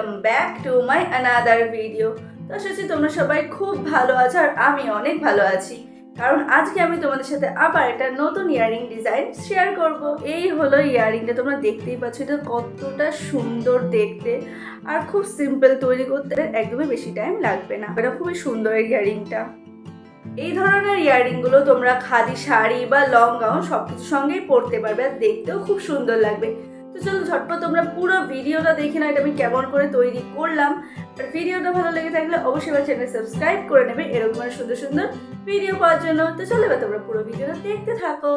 Welcome back to my another video. তো আশা করছি তোমরা সবাই খুব ভালো আছো আর আমি অনেক ভালো আছি, কারণ আজকে আমি তোমাদের সাথে আবার একটা নতুন ইয়াররিং ডিজাইন শেয়ার করব। এই হলো ইয়াররিংটা, তোমরা দেখতেই পাচ্ছ এটা কতটা সুন্দর দেখতে আর খুব সিম্পল তৈরি করতে, একদমই বেশি টাইম লাগবে না। এটা খুবই সুন্দর এই ইয়াররিংটা। এই ধরনের ইয়াররিংগুলো তোমরা খাদি শাড়ি বা লং গাউন সব কিছুর সঙ্গেই পরতে পারবে আর দেখতেও খুব সুন্দর লাগবে। তো চলো ঝটপট তোমরা পুরো ভিডিওটা দেখে নাও এটা আমি কেমন করে তৈরি করলাম। আর ভিডিওটা ভালো লেগে থাকলে অবশ্যই আমার চ্যানেল সাবস্ক্রাইব করে নেবে এরকম সুন্দর সুন্দর ভিডিও পাওয়ার জন্য। তো চলো এবার তোমরা পুরো ভিডিওটা দেখতে থাকো।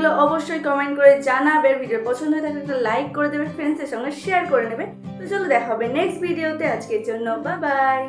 লাগলো অবশ্যই কমেন্ট করে জানাবে, ভিডিও পছন্দ হয়ে থাকলে একটা লাইক করে দেবে, ফ্রেন্ডসদের সঙ্গে শেয়ার করে নেবে। তো চলো দেখা হবে নেক্সট ভিডিওতে, আজকের জন্য বাই বাই।